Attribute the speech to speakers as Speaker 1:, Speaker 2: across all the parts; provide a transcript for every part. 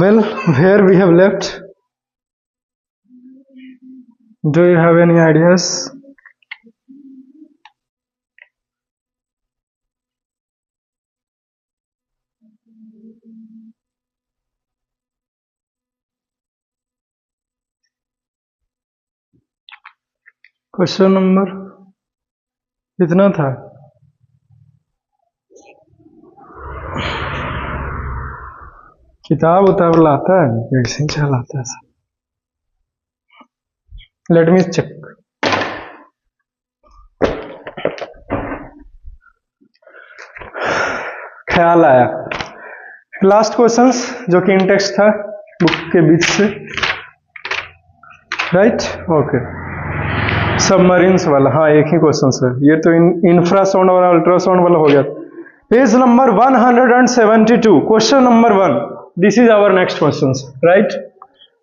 Speaker 1: Well, where we have left? Do you have any ideas? Question number कितना था? किताब उताब लाता है, कैसे चलाता है? Let me check. ख्याल आया. लास्ट क्वेश्चंस जो कि इंटेक्स्ट था बुक के बीच से, राइट? ओके. सबमरीन्स वाला, हाँ एक ही क्वेश्चन है ये तो. इंफ्रासाउंड वाला अल्ट्रासाउंड वाला हो गया. Page number 172, question number 1. This is our next question, right?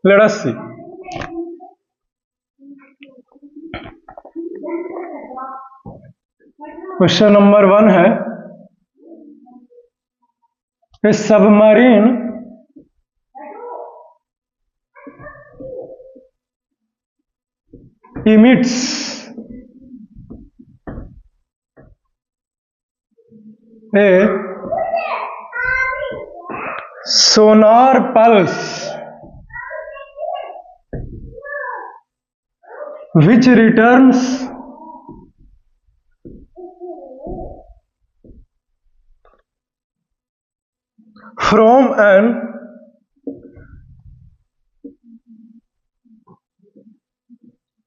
Speaker 1: Let us see. Question number 1 है, a submarine emits a sonar pulse which returns from an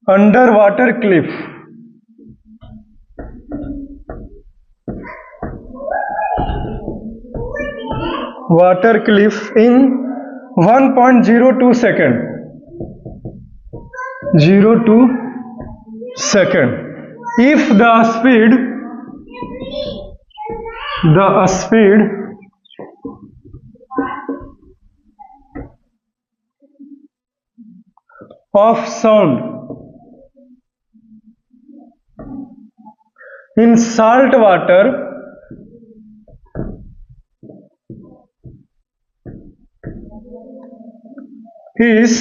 Speaker 1: underwater cliff. Water cliff in 1.02 second. 02 second. If the speed of sound in salt water is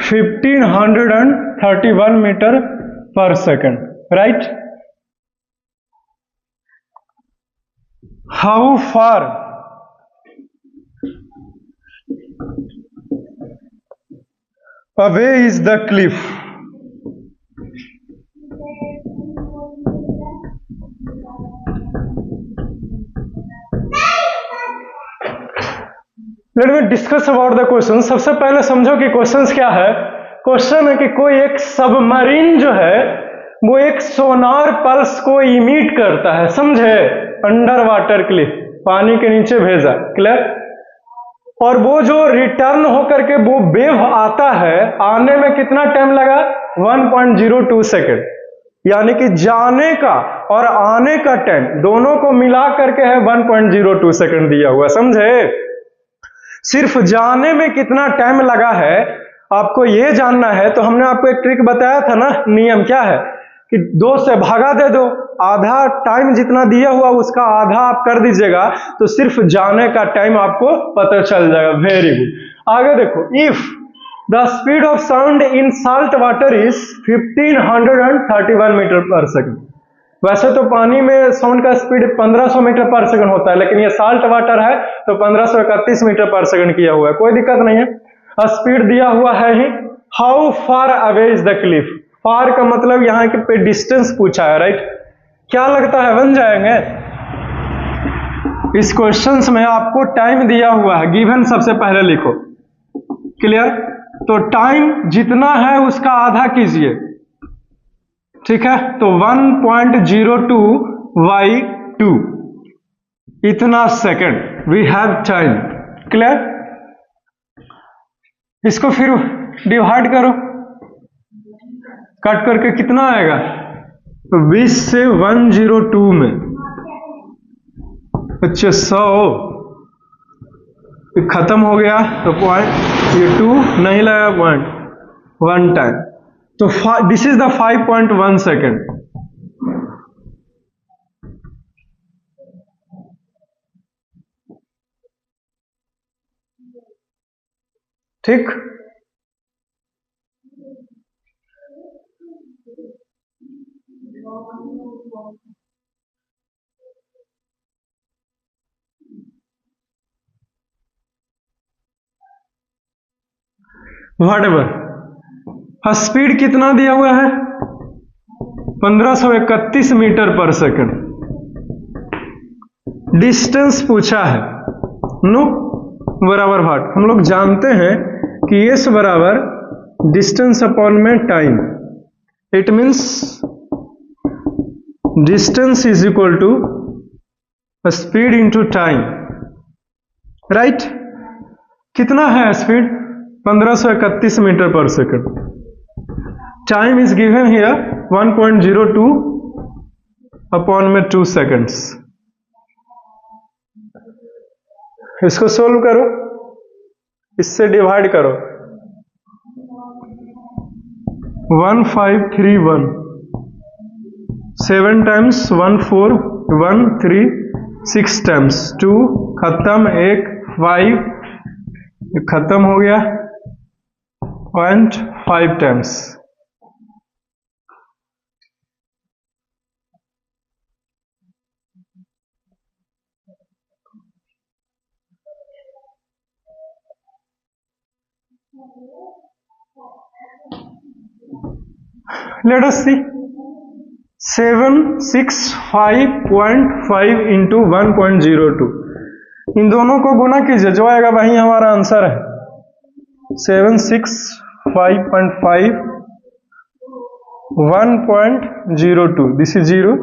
Speaker 1: 1531 meter per second, right? How far away is the cliff? Let me discuss about the question. सबसे पहले समझो कि question क्या है. Question है कि कोई एक सबमरीन जो है वो एक सोनार पल्स को इमिट करता है, समझे? अंडर वाटर क्लिफ, पानी के नीचे भेजा, क्लियर? और वो जो रिटर्न होकर के वो वेव आता है, आने में कितना टाइम लगा? 1.02 सेकेंड. यानी कि जाने का और आने का टाइम दोनों को मिला करके है 1.02 सेकेंड दिया हुआ, समझे? सिर्फ जाने में कितना टाइम लगा है आपको ये जानना है. तो हमने आपको एक ट्रिक बताया था ना, नियम क्या है कि 2 से भागा दे दो, आधा टाइम जितना दिया हुआ उसका आधा आप कर दीजिएगा तो सिर्फ जाने का टाइम आपको पता चल जाएगा. Very good. आगे देखो. If the speed of sound in salt water is 1531 metre per second. वैसे तो पानी में साउंड का स्पीड 1500 मीटर पर सेकंड होता है, लेकिन ये साल्ट वाटर है तो 1531 मीटर पर सेकंड किया हुआ है, कोई दिक्कत नहीं है. स्पीड दिया हुआ है ही. How far away is the cliff? Far का मतलब यहाँ के पे डिस्टेंस पूछा है, राइट? क्या लगता है बन जाएंगे? इस क्वेश्चंस में आपको टाइम दिया हुआ है, गिवन सबसे पहले लिखो, क्लियर? तो टाइम जितना है उसका आधा कीजिए, ठीक है? तो 1.02/2 इतना second we have time, clear? इसको फिर डिवाइड करो, कट करके कितना आएगा? तो 20 से 102 में, अच्छा 100 खत्म हो गया तो पॉइंट, ये 2 नहीं लगा, पॉइंट 1 टाइम. तो दिस इज द 5.1 सेकेंड. ठीक। व्हाटएवर स्पीड कितना दिया हुआ है 1531 मीटर पर सेकंड। डिस्टेंस पूछा है नो बराबर व्हाट, हम लोग जानते हैं कि एस बराबर डिस्टेंस अपॉन में time, it means distance is equal to speed into time, right. कितना है speed 1531 metre per second. Time is given here 1.02 upon में 2 सेकंड्स। इसको सोल्व करो, इससे डिवाइड करो। 1531 7 टाइम्स 1416 टाइम्स 2 खत्म, 1 5 खत्म हो गया, 0.5 times. Let us see 765.5 into 1.02, इन दोनों को गुना कीजिए, जो आएगा वही हमारा आंसर है। 765.5 1.02, दिस इज 0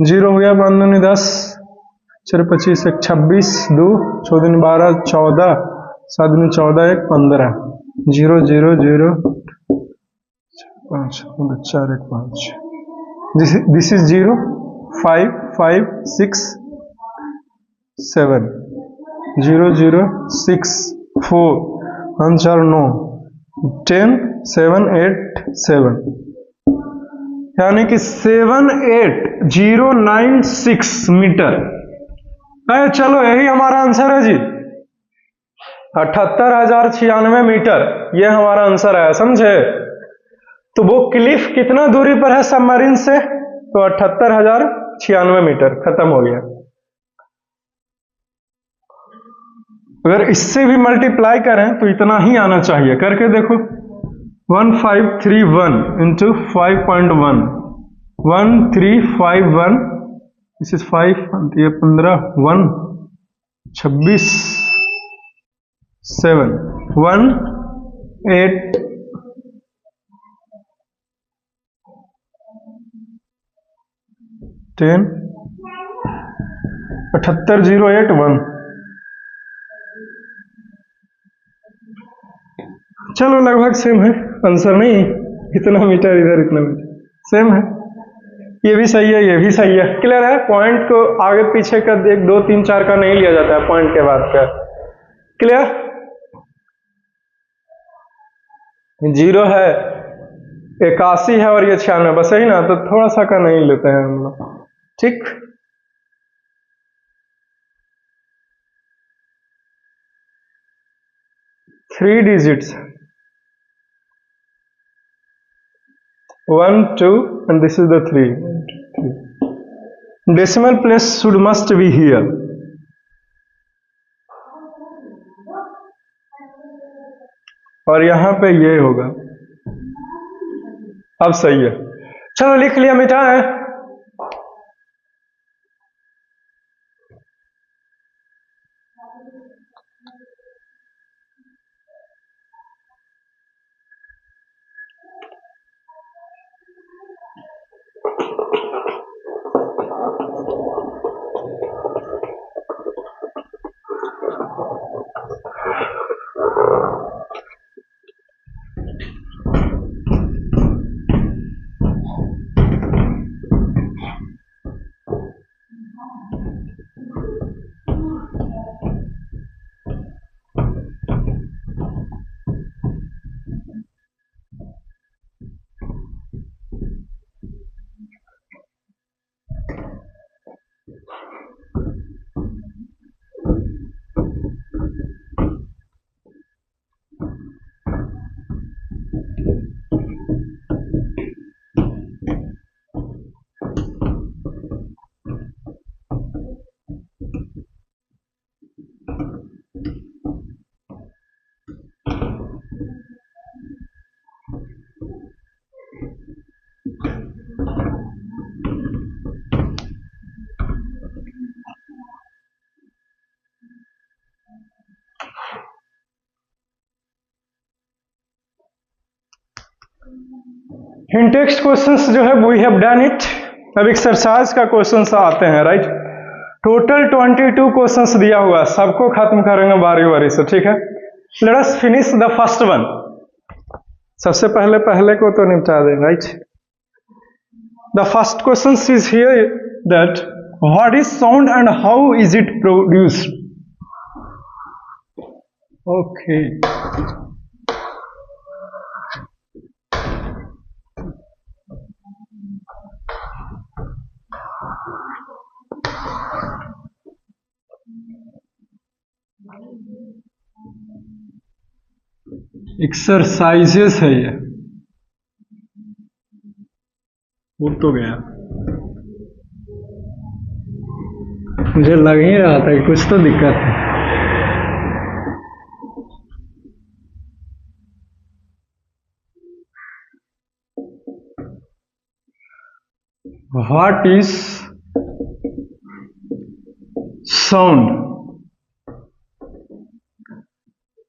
Speaker 1: 0 हो गया, 5 दूनी 10 4 25 1 26 2 6 दूनी 12 14 7 दूनी 14 1 15 0 0 0 5 4 1 5, दिस इज 0 5 5 6 7 0 0 6 4 1 4 9 10 7 8 7, यानी कि 78096 मीटर। चलो यही हमारा आंसर है जी, 78,096 मीटर, ये हमारा आंसर है, समझे। तो वो क्लिफ कितना दूरी पर है सबमरीन से, तो 78,096 मीटर, खत्म हो गया। अगर इससे भी मल्टीप्लाई करें तो इतना ही आना चाहिए, करके देखो। 1531 इंटू 5.1 1351, दिस इज 5 ये 15 1 26 7 1 8 10 78081। चलो लगभग सेम है आंसर, नहीं इतना मीटर इधर इतना मीटर सेम है, ये भी सही है ये भी सही है। क्लियर है, पॉइंट को आगे पीछे का 1 2 3 4 का नहीं लिया जाता है, पॉइंट के बाद का। क्लियर, 0 है 81 है और ये 96, बस यही ना, तो थोड़ा सा का नहीं लेते हैं हम लोग, ठीक। Three digits 1 2 and this is the 3. Decimal place should must be here. और यहां पे ये होगा, अब सही है। चलो लिख लिया, मिटा है। इन टेक्स्ट क्वेश्चंस जो है वी हैव डन इट। अब एक्सरसाइज का क्वेश्चंस आते हैं, राइट। टोटल 22 क्वेश्चंस दिया हुआ, सबको खत्म करेंगे बारी बारी से, ठीक है। Let us finish the first one. सबसे पहले को तो निपटा दें, right. The first question is here that what is sound and how is it produced. Okay, exercises है ये, उठ तो गया, मुझे लग ही रहा था कि कुछ तो दिक्कत है। What is sound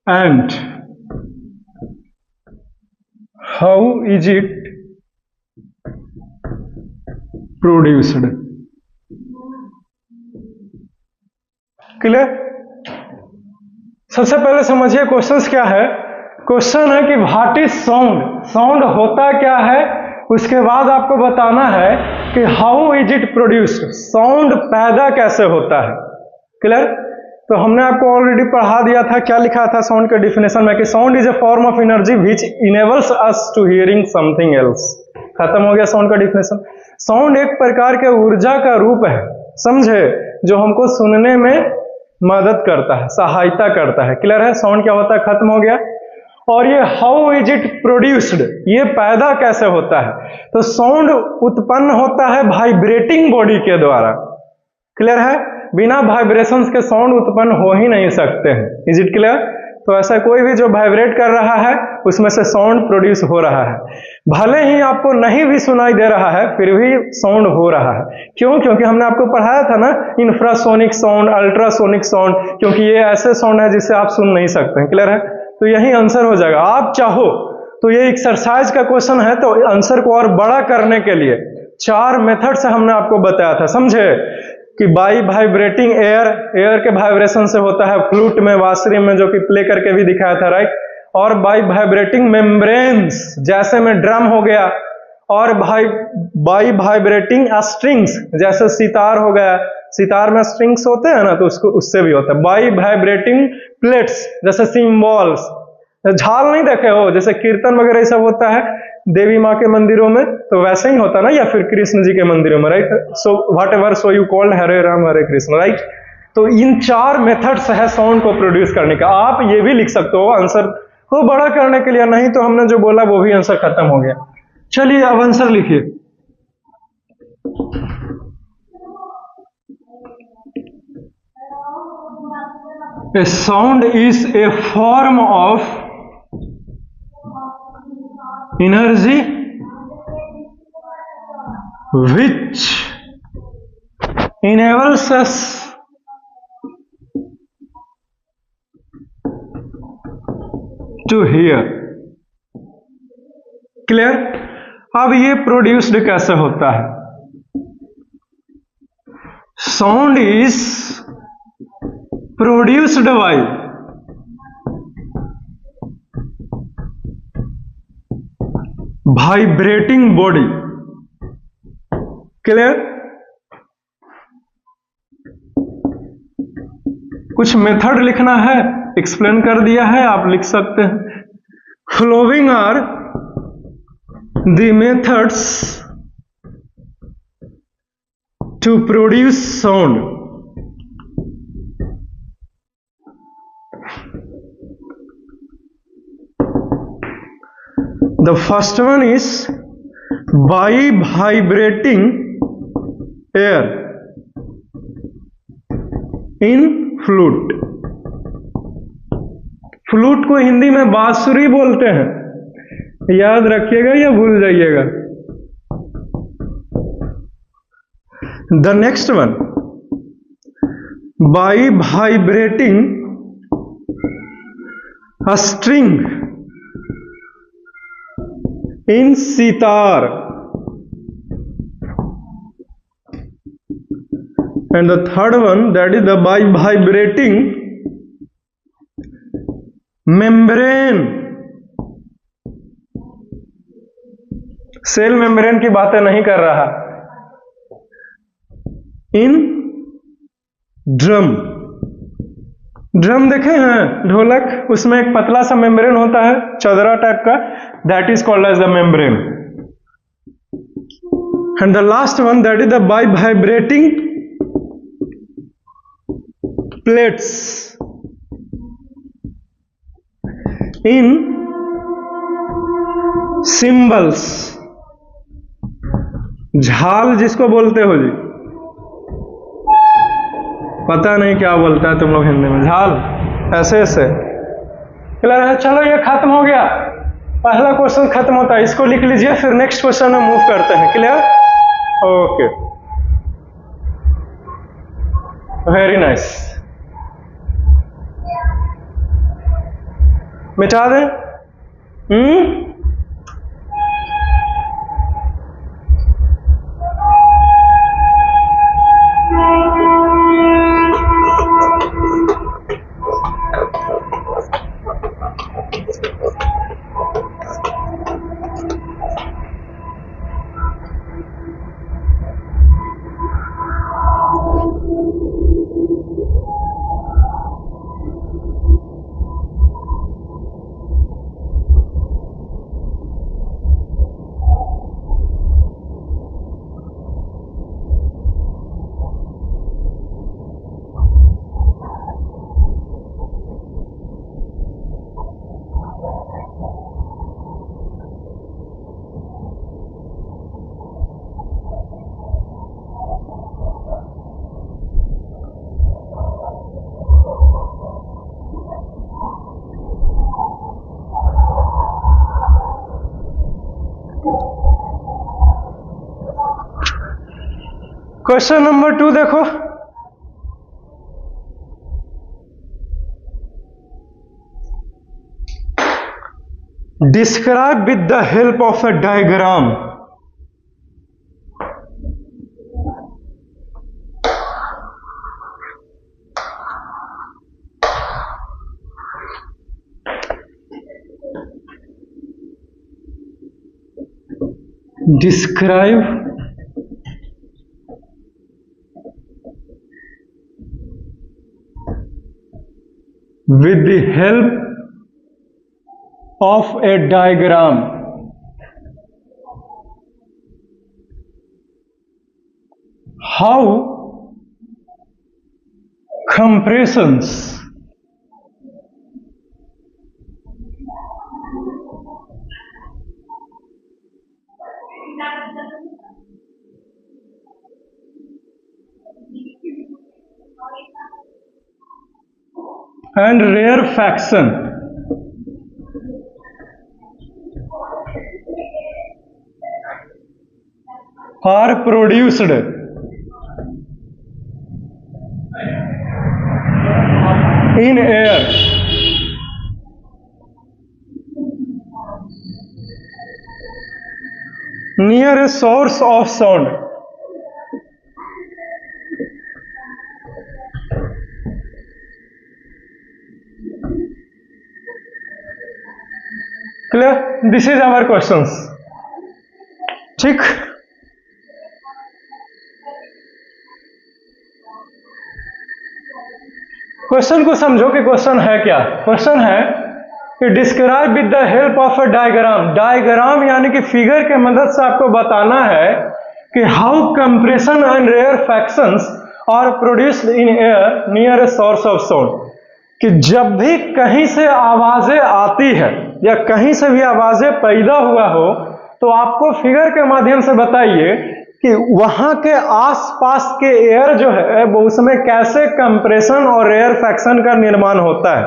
Speaker 1: and how is it produced. Clear. सबसे पहले समझिए क्वेश्चंस क्या है। क्वेश्चन है कि व्हाट इज साउंड, साउंड होता क्या है। उसके बाद आपको बताना है कि how is it produced, sound पैदा कैसे होता है। क्लियर। तो हमने आपको ऑलरेडी पढ़ा दिया था, क्या लिखा था साउंड के डिफिनेशन में कि sound is a form of energy which enables us to hearing something else. खत्म हो गया साउंड का डिफिनेशन। साउंड एक प्रकार के ऊर्जा का रूप है, समझे, जो हमको सुनने में मदद करता है, सहायता करता है। क्लियर है। साउंड क्या होता है, खत्म हो गया। और ये हाउ इज इट प्रोड्यूस्ड, ये पैदा कैसे होता है। तो साउंड उत्पन्न होता है वाइब्रेटिंग बॉडी के द्वारा। क्लियर है। बिना वाइब्रेशंस के साउंड उत्पन्न हो ही नहीं सकते हैं। Is it clear. तो ऐसा कोई भी जो वाइब्रेट कर रहा है उसमें से साउंड प्रोड्यूस हो रहा है। भले ही आपको नहीं भी सुनाई दे रहा है फिर भी साउंड हो रहा है। क्यों? क्योंकि हमने आपको पढ़ाया था ना, इंफ्रासोनिक साउंड, अल्ट्रासोनिक साउंड, क्योंकि ये ऐसे साउंड है जिससे आप सुन नहीं सकते हैं। क्लियर है। तो यही आंसर हो जाएगा। आप चाहो तो ये एक्सरसाइज का क्वेश्चन है, तो आंसर को और बड़ा करने के लिए 4 मेथड से हमने आपको बताया था, समझे, कि बाई वाइब्रेटिंग एयर, एयर के वाइब्रेशन से होता है, फ्लूट में, बांसुरी में, जो कि प्ले करके भी दिखाया था, राइट। और बाई वाइब्रेटिंग मेम्ब्रेन्स, जैसे में ड्रम हो गया, और बाई वाइब्रेटिंग स्ट्रिंग्स, जैसे सितार हो गया, सितार में स्ट्रिंग्स होते हैं ना, तो उसको उससे भी होता है। बाई वाइब्रेटिंग प्लेट्स, जैसे सिंबल्स, झाल नहीं देखे हो, जैसे कीर्तन वगैरह सब होता है देवी माँ के मंदिरों में, तो वैसे ही होता है ना, या फिर कृष्ण जी के मंदिरों में, right. So what ever so you called, Hare Ram Hare Krishna, right. तो इन 4 मेथड्स है साउंड को प्रोड्यूस करने का। आप ये भी लिख सकते हो आंसर को बड़ा करने के लिए, नहीं तो हमने जो बोला वो भी आंसर खत्म हो गया। चलिए अब आंसर लिखिए। A sound is a form of energy which enables us to hear। Clear. अब ये प्रोड्यूस्ड कैसे होता है। Sound is produced by vibrating body. Clear. कुछ मेथड लिखना है, एक्सप्लेन कर दिया है, आप लिख सकते हैं। Flowing are the methods to produce sound. The first one is by vibrating air in flute। Flute को हिंदी में बांसुरी बोलते हैं, याद रखिएगा या भूल जाइएगा। The next one, by vibrating a string in sitar, and the third one, that is the by vibrating membrane. Cell membrane की बातें नहीं कर रहा, इन ड्रम। ड्रम देखे हैं ढोलक, उसमें एक पतला सा मेम्ब्रेन होता है चौदरा टाइप का, that is called as the membrane. And the last one, that is the by vibrating plates in cymbals. झाल जिसको बोलते हो जी, पता नहीं क्या बोलता है तुम लोग हिंदी में, झाल, ऐसे ऐसे। क्लियर है? चलो ये खत्म हो गया, पहला क्वेश्चन खत्म होता है, इसको लिख लीजिए, फिर नेक्स्ट क्वेश्चन में मूव करते हैं। क्लियर? Okay, very nice. मिटा दें? क्वेश्चन नंबर 2 देखो, describe with the help of a diagram. Describe with the help of a diagram how compressions and rarefaction are produced in air near a source of sound. Clear? This is our questions. ठीक, question को समझो कि question है क्या। Question है कि describe with the help of a diagram. Diagram यानी कि फिगर के मदद से आपको बताना है कि how compression and rarefactions are produced in air near a source of sound. कि जब भी कहीं से आवाजें आती है या कहीं से भी आवाजें पैदा हुआ हो तो आपको फिगर के माध्यम से बताइए कि वहां के आसपास के एयर जो है वो उसमें कैसे कंप्रेशन और रेयरफैक्शन का निर्माण होता है।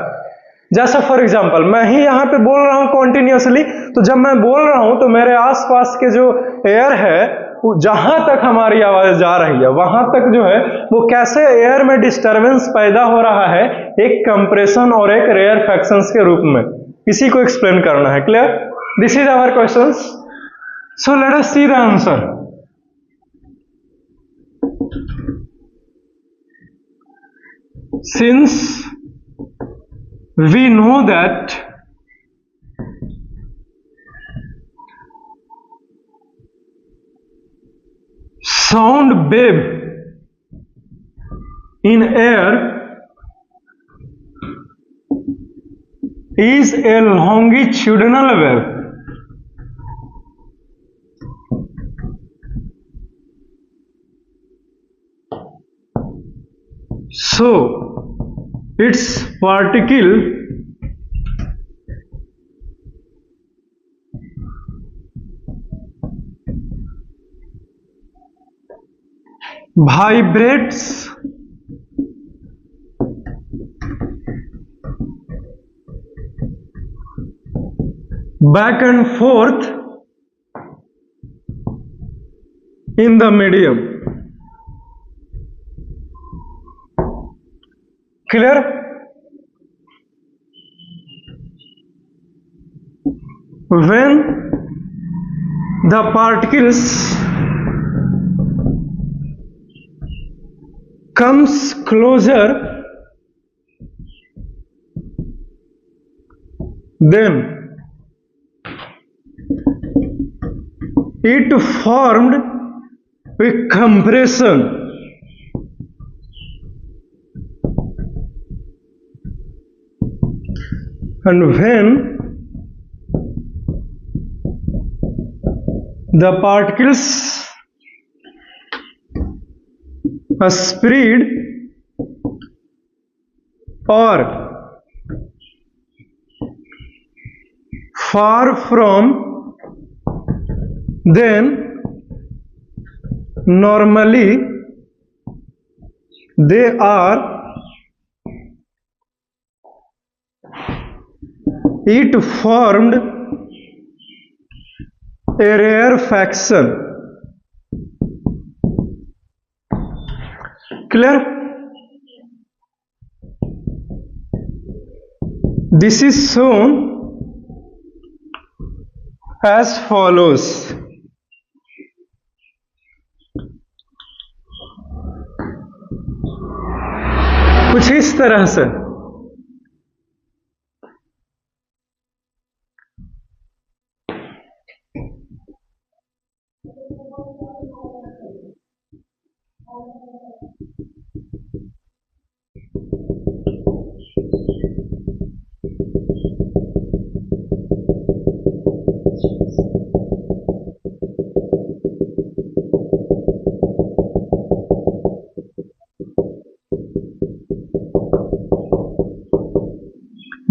Speaker 1: जैसे फॉर एग्जांपल मैं ही यहाँ पे बोल रहा हूँ कॉन्टिन्यूसली, तो जब मैं बोल रहा हूँ तो मेरे आसपास के जो एयर है जहां तक हमारी आवाज जा रही है वहां तक जो है वो कैसे एयर में डिस्टरबेंस पैदा हो रहा है एक कंप्रेशन और एक रेयरफैक्शंस के रूप में, इसी को एक्सप्लेन करना है। Clear? This is our questions. So let us see the answer. Since we know that sound wave in air is a longitudinal wave, so its particle vibrates back and forth in the medium. Clear? When the particles comes closer, then it formed a compression, and when the particles spread or far from, then normally they are it formed a rarefaction. Clear? This is shown as follows. कुछ इस तरह से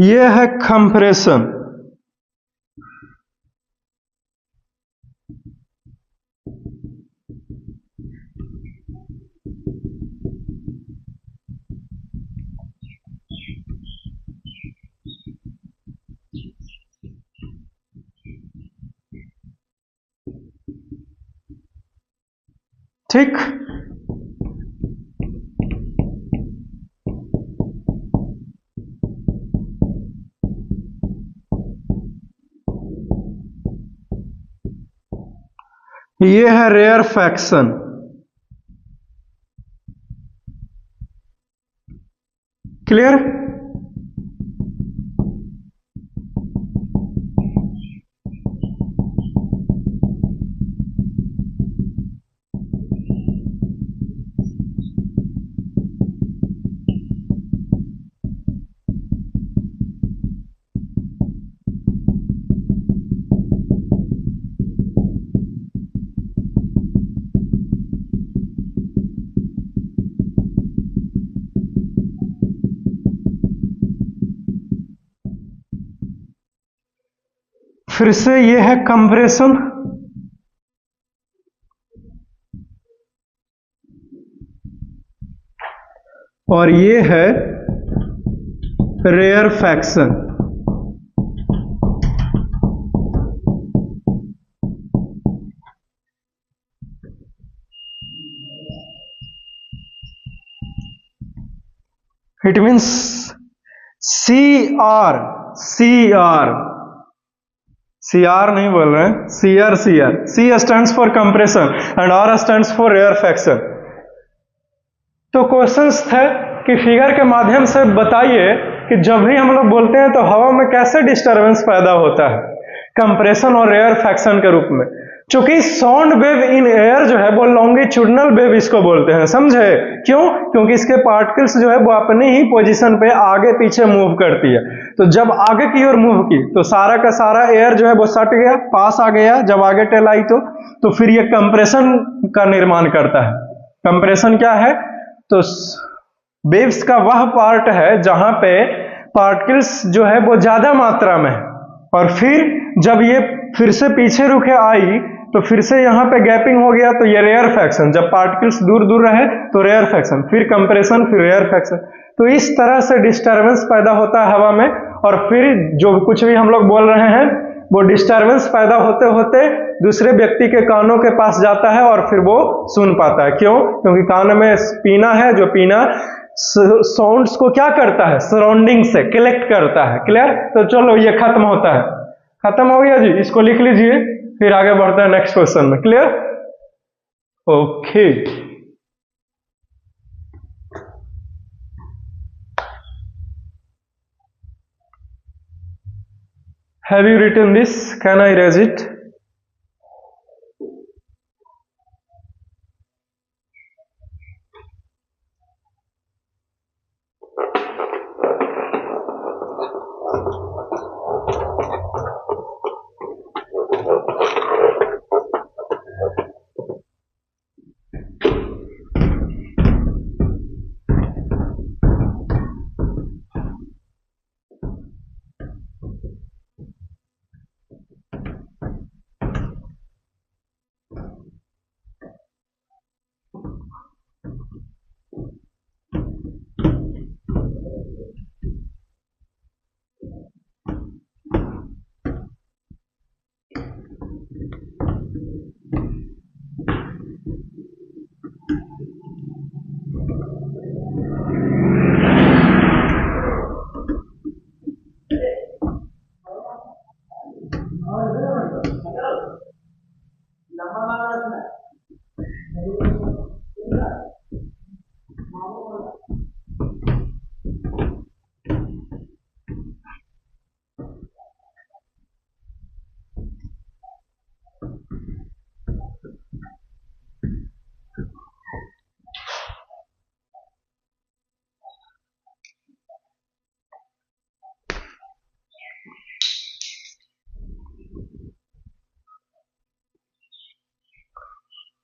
Speaker 1: यह है compression. ठीक, ये है rarefaction. Clear? फिर से ये है कंप्रेशन, और ये है rarefaction. It means CR C R नहीं बोल रहे हैं, C R, C R. C stands for compression and R stands for rarefaction. तो क्वेश्चंस थे कि फिगर के माध्यम से बताइए कि जब भी हम लोग बोलते हैं तो हवा में कैसे डिस्टरबेंस पैदा होता है, कंप्रेशन और रेयरफैक्शन के रूप में। चूंकि साउंड वेव इन एयर जो है वो लॉन्गिट्यूडनल वेव इसको बोलते हैं, समझे? क्यों? क्योंकि इसके पार्टिकल्स जो है वो अपनी ही पोजीशन पे आगे पीछे मूव करती है। तो जब आगे की ओर मूव की तो सारा का सारा एयर जो है वो सट गया, पास आ गया। जब आगे टेल आई तो फिर ये कंप्रेशन का निर्माण करता है। कंप्रेशन क्या है? तो वेव्स का वह पार्ट है जहां पे पार्टिकल्स जो है वो ज्यादा मात्रा में है, और फिर जब ये फिर से पीछे रुके आई तो फिर से यहाँ पे गैपिंग हो गया, तो ये रेयरफैक्शन। जब पार्टिकल्स दूर दूर रहे तो रेयरफैक्शन, फिर कंप्रेशन, फिर रेयरफैक्शन। तो इस तरह से डिस्टरबेंस पैदा होता है हवा में, और फिर जो कुछ भी हम लोग बोल रहे हैं वो डिस्टरबेंस पैदा होते होते दूसरे व्यक्ति के कानों के पास जाता है और फिर वो सुन पाता है। क्यों? क्योंकि कान में पीना है, जो पीना साउंड्स को क्या करता है? सराउंडिंग से कलेक्ट करता है। क्लियर? तो चलो ये खत्म होता है। खत्म हो गया जी, इसको लिख लीजिए, फिर आगे बढ़ते हैं नेक्स्ट क्वेश्चन में। Clear? Okay. Have you written this? Can I erase it?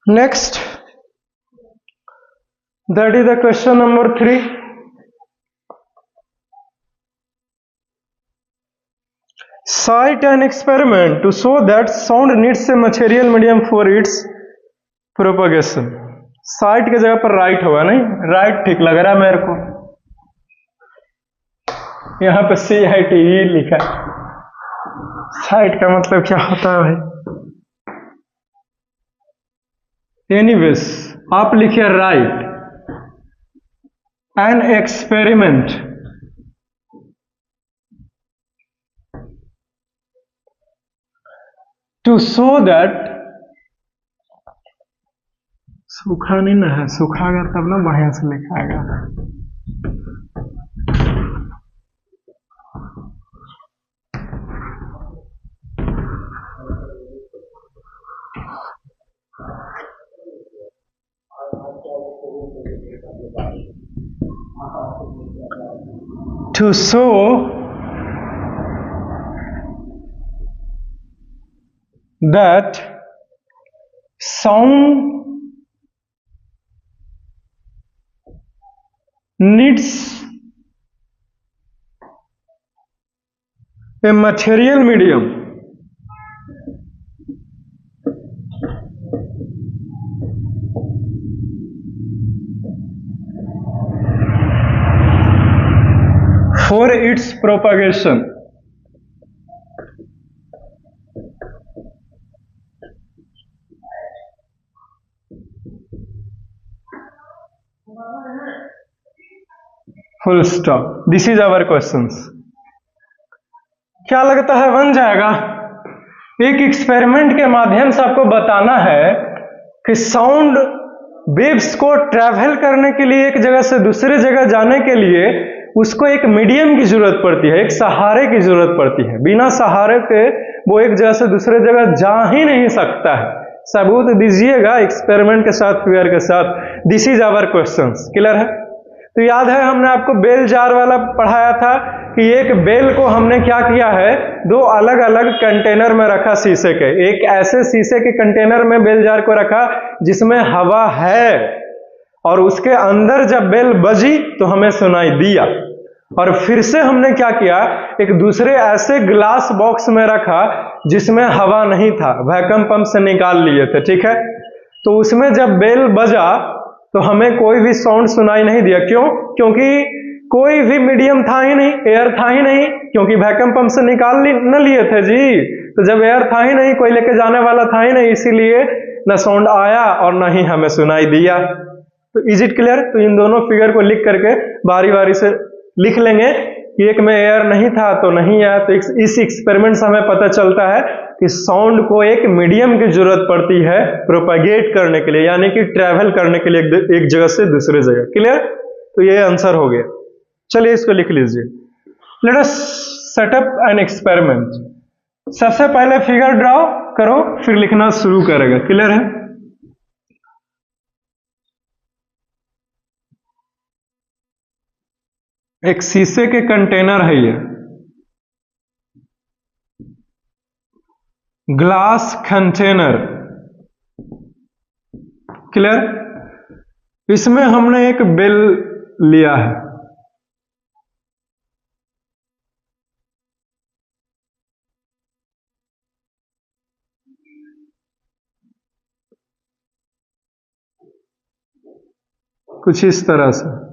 Speaker 1: Next, that is the question number 3. Cite an experiment to show that sound needs a material medium for its propagation. Cite की जगह पर right होगा, नहीं? Right ठीक लग रहा है मेरे को। यहाँ पे CITE लिखा है। साइट का मतलब क्या होता है भाई? एनीवेज, आप लिखिए write an experiment to show that, सूखा नहीं ना है, सूखागा तब ना बढ़िया से लिखाएगा। To show that sound needs a material medium for its propagation. Full stop. This is our questions. क्या लगता है बन जाएगा? एक एक्सपेरिमेंट के माध्यम से आपको बताना है कि साउंड वेव्स को ट्रैवल करने के लिए, एक जगह से दूसरे जगह जाने के लिए उसको एक मीडियम की जरूरत पड़ती है, एक सहारे की जरूरत पड़ती है। बिना सहारे के वो एक जगह से दूसरे जगह जा ही नहीं सकता है। सबूत दीजिएगा एक्सपेरिमेंट के साथ, फिगर के साथ। This is our questions. Clear है? तो याद है हमने आपको बेल जार वाला पढ़ाया था कि एक बेल को हमने क्या किया है, दो अलग अलग कंटेनर में रखा शीशे के। एक ऐसे शीशे के कंटेनर में बेल जार को रखा जिसमें हवा है, और उसके अंदर जब बेल बजी तो हमें सुनाई दिया। और फिर से हमने क्या किया, एक दूसरे ऐसे ग्लास बॉक्स में रखा जिसमें हवा नहीं था, वैक्यूम पंप से निकाल लिए थे। ठीक है? तो उसमें जब बेल बजा तो हमें कोई भी साउंड सुनाई नहीं दिया। क्यों? क्योंकि कोई भी मीडियम था ही नहीं, एयर था ही नहीं, क्योंकि वैक्यूम पंप से निकाल न लिए थे जी। तो जब एयर था ही नहीं, कोई लेके जाने वाला था ही नहीं, इसीलिए न साउंड आया और न ही हमें सुनाई दिया। तो इज इट क्लियर? तो इन दोनों फिगर को लिख करके बारी बारी से लिख लेंगे कि एक में एयर नहीं था तो नहीं आया। तो इस एक्सपेरिमेंट से हमें पता चलता है कि साउंड को एक मीडियम की जरूरत पड़ती है प्रोपेगेट करने के लिए, यानी कि ट्रैवल करने के लिए एक जगह से दूसरे जगह। क्लियर? तो ये आंसर हो गया। चलिए इसको लिख लीजिए। Let us set up an experiment. सबसे पहले फिगर ड्रॉ करो, फिर लिखना शुरू करेगा। क्लियर है? एक शीशे के कंटेनर है ये, ग्लास कंटेनर। क्लियर? इसमें हमने एक बेल लिया है। कुछ इस तरह से।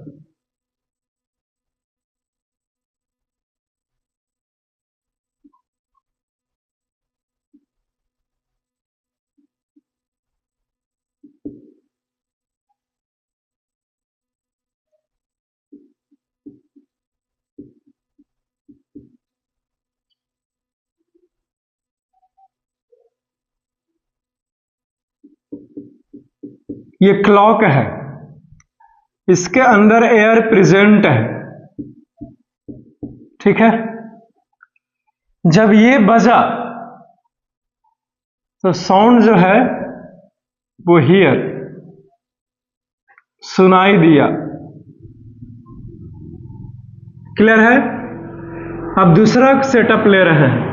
Speaker 1: ये क्लॉक है, इसके अंदर एयर प्रेजेंट है। ठीक है? जब ये बजा तो साउंड जो है वो हियर, सुनाई दिया। क्लियर है? अब दूसरा सेटअप ले रहे हैं।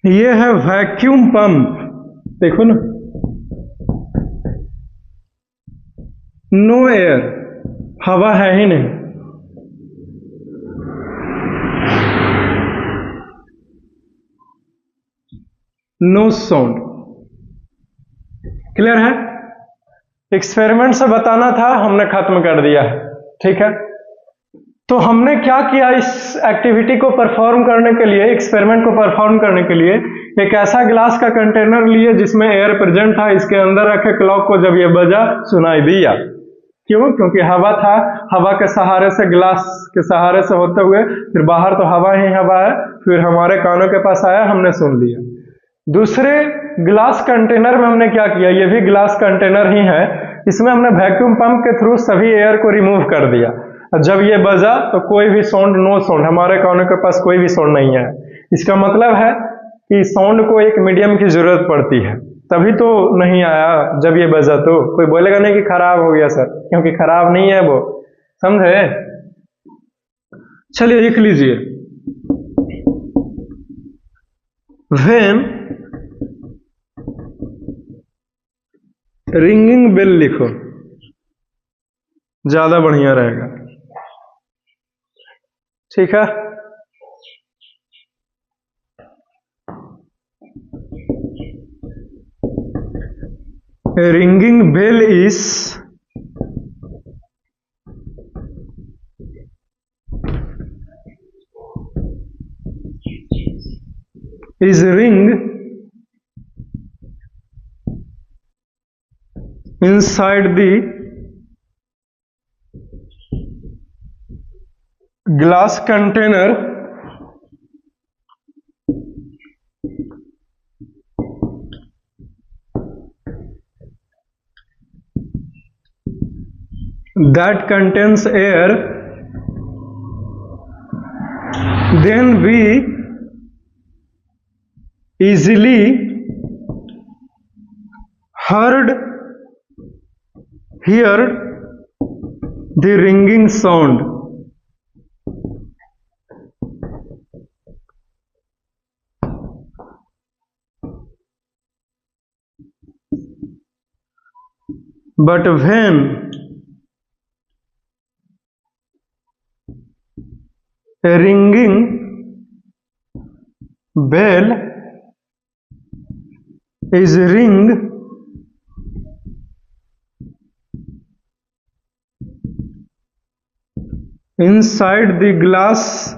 Speaker 1: ये है वैक्यूम पंप। देखो ना, नो एयर, हवा है ही नहीं। No sound. क्लियर है? एक्सपेरिमेंट से बताना था, हमने खत्म कर दिया है। ठीक है? तो हमने क्या किया, इस एक्टिविटी को परफॉर्म करने के लिए, एक्सपेरिमेंट को परफॉर्म करने के लिए एक ऐसा ग्लास का कंटेनर लिए जिसमें एयर प्रेजेंट था, इसके अंदर रखे क्लॉक को जब ये बजा सुनाई दिया। क्यों? क्योंकि हवा था, हवा के सहारे से, ग्लास के सहारे से होते हुए फिर बाहर तो हवा ही हवा है, फिर हमारे कानों के पास आया, हमने सुन लिया। दूसरे ग्लास कंटेनर में हमने क्या किया, ये भी ग्लास कंटेनर ही है, इसमें हमने वैक्यूम पंप के थ्रू सभी एयर को रिमूव कर दिया। जब ये बजा तो कोई भी साउंड, नो साउंड, हमारे कानों के पास कोई भी साउंड नहीं है। इसका मतलब है कि साउंड को एक मीडियम की जरूरत पड़ती है। तभी तो नहीं आया जब ये बजा, तो कोई बोलेगा नहीं कि खराब हो गया सर, क्योंकि खराब नहीं है वो, समझे। चलिए लिख लीजिए, व्हेन रिंगिंग बेल लिखो, ज्यादा बढ़िया रहेगा, ठीक है। A ringing bell is ring inside the glass container that contains air, then we easily hear the ringing sound. But when a ringing bell is ringed inside the glass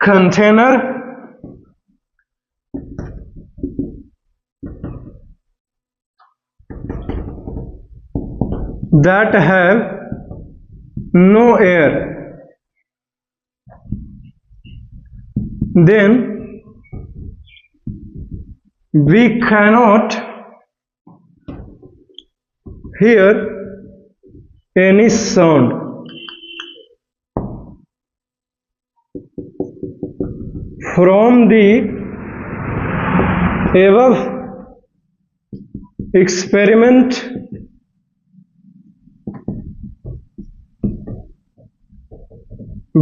Speaker 1: container, that have no air, then we cannot hear any sound. From the above experiment,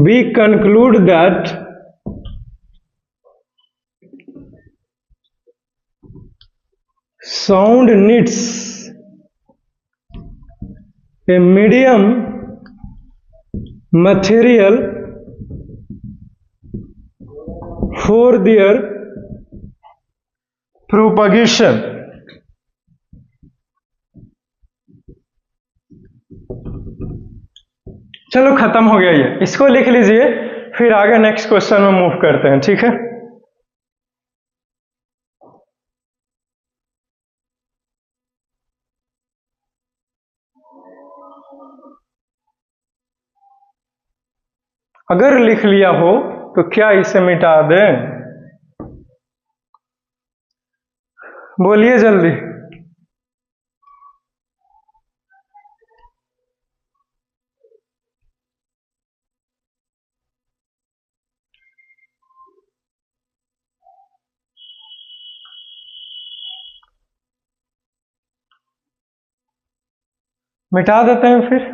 Speaker 1: we conclude that sound needs a medium material for their propagation. चलो खत्म हो गया ये, इसको लिख लीजिए, फिर आगे नेक्स्ट क्वेश्चन में मूव करते हैं, ठीक है। अगर लिख लिया हो तो क्या इसे मिटा दें? बोलिए जल्दी। मिटा देते हैं फिर।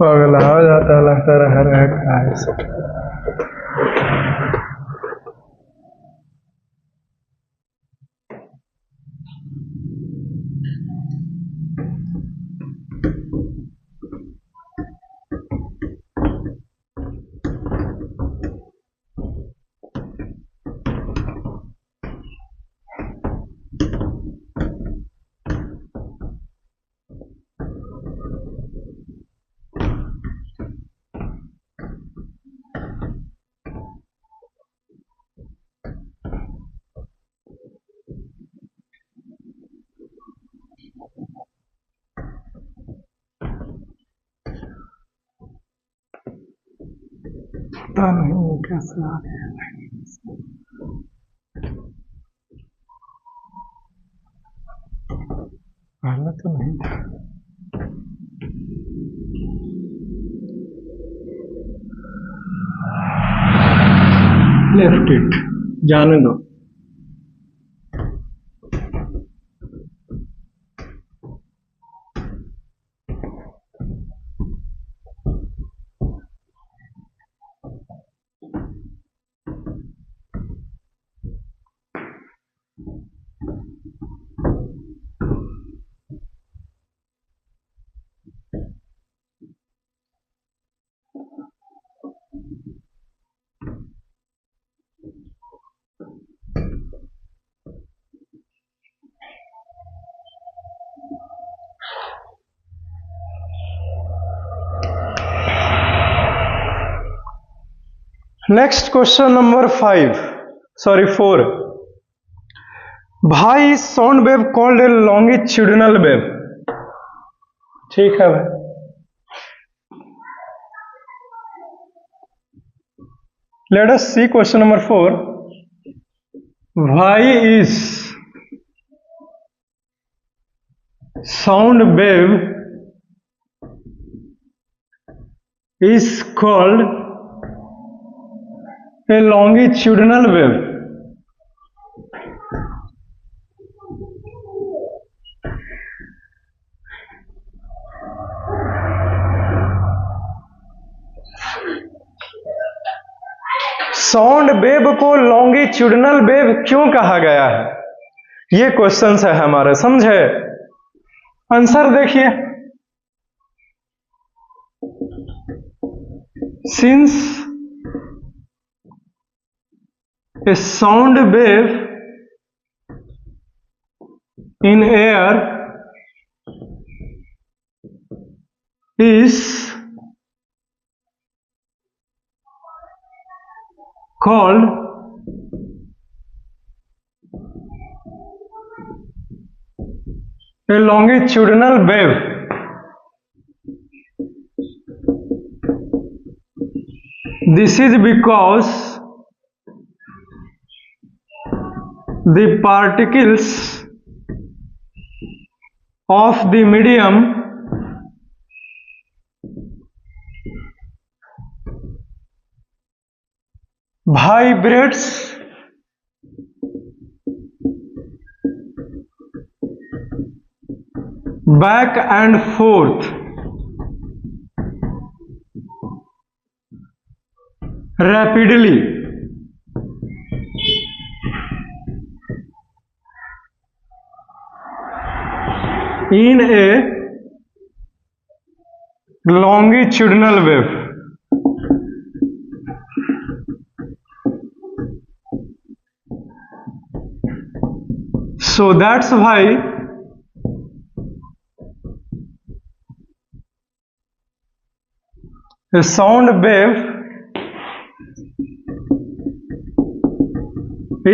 Speaker 1: पगला हो जाता लगता रह खाए से। पता नहीं कैसे आ गया, पहले तो नहीं था। लेफ्ट इट, जाने दो। Next question number 4। भाई is sound wave called a longitudinal wave. ठीक है भाई, late us see question number 4। भाई is sound wave is called a longitudinal wave। Sound wave को लॉन्गिट्यूडिनल वेव क्यों कहा गया है, ये क्वेश्चन है हमारे, समझे। आंसर देखिए, since a sound wave in air is called a longitudinal wave। This is because the particles of the medium vibrates back and forth rapidly in a longitudinal wave। So that's why a sound wave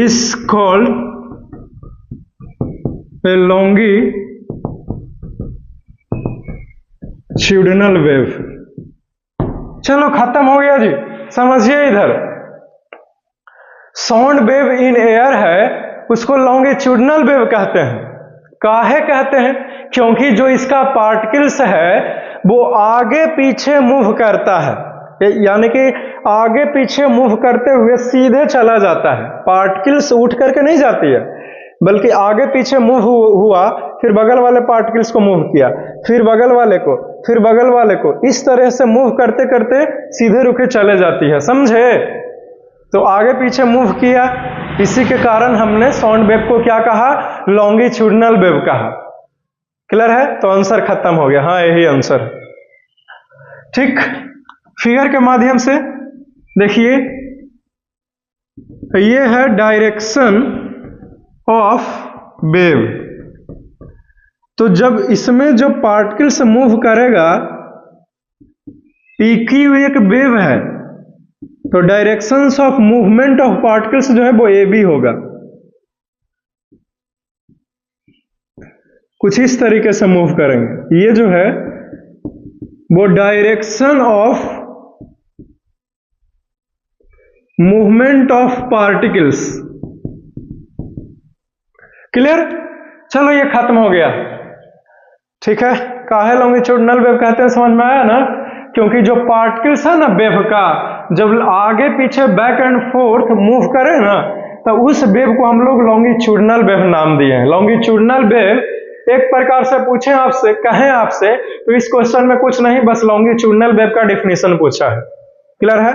Speaker 1: is called a longitudinal wave। चलो खत्म हो गया जी, समझिए इधर। Sound wave in air है, उसको longitudinal wave कहते हैं। काहे कहते हैं? क्योंकि जो इसका पार्टिकल्स है वो आगे पीछे मूव करता है, यानी कि आगे पीछे मूव करते हुए सीधे चला जाता है। पार्टिकल्स उठ करके नहीं जाती है, बल्कि आगे पीछे मूव हुआ, फिर बगल वाले पार्टिकल्स को मूव किया, फिर बगल वाले को, फिर बगल वाले को, इस तरह से मूव करते करते सीधे रुके चले जाती है, समझे। तो आगे पीछे मूव किया, इसी के कारण हमने साउंड वेव को क्या कहा? लॉन्गिट्यूडिनल वेव कहा। क्लियर है? तो आंसर खत्म हो गया। हाँ, यही आंसर। ठीक, फिगर के माध्यम से देखिए, ये है डायरेक्शन ऑफ वेव। तो जब इसमें जो पार्टिकल्स मूव करेगा, पीकी हुई एक वेव है, तो directions of movement of particles जो है वो ए बी होगा। कुछ इस तरीके से मूव करेंगे। ये जो है वो direction of movement of particles. Clear? चलो ये खत्म हो गया। ठीक है, काहे लॉन्गिट्यूडनल वेव कहते हैं, समझ में आया ना? क्योंकि जो पार्टिकल्स है ना वेव का, जब आगे पीछे बैक एंड फोर्थ मूव करे ना, तो उस वेव को हम लोग लॉन्गिट्यूडनल वेव नाम दिए हैं। लॉन्गिट्यूडनल वेव एक प्रकार से पूछे आपसे, कहें आपसे, तो इस क्वेश्चन में कुछ नहीं, बस लॉन्गिट्यूडनल वेव का डिफिनीशन पूछा है। क्लियर है?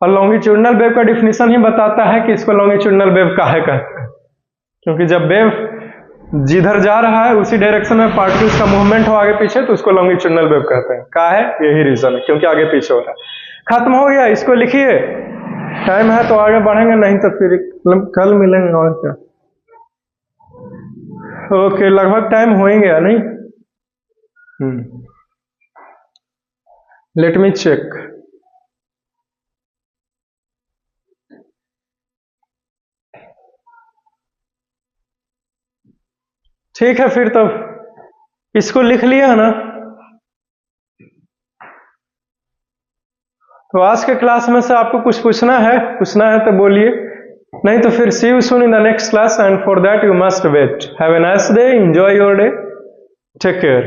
Speaker 1: और लॉन्गिट्यूडनल वेव का डिफिनीशन ही बताता है कि इसको लॉन्गिट्यूडनल वेव काहे कहते हैं। क्योंकि जब वेव जिधर जा रहा है उसी डायरेक्शन में पार्टिकल्स का मूवमेंट हो आगे पीछे, तो उसको लॉन्गिट्यूडनल वेव कहते हैं। काहे? यही रीजन है, क्योंकि आगे पीछे हो रहा है। खत्म हो गया, इसको लिखिए। टाइम है तो आगे बढ़ेंगे, नहीं तो फिर कल मिलेंगे और क्या। ओके, लगभग टाइम हो ही गया नहीं? Let me check. ठीक है, फिर तब इसको लिख लिया ना? तो आज के क्लास में से आपको कुछ पूछना है? पूछना है तो बोलिए, नहीं तो फिर see you soon in the next class, and for that you must wait. Have a nice day, enjoy your day, take care.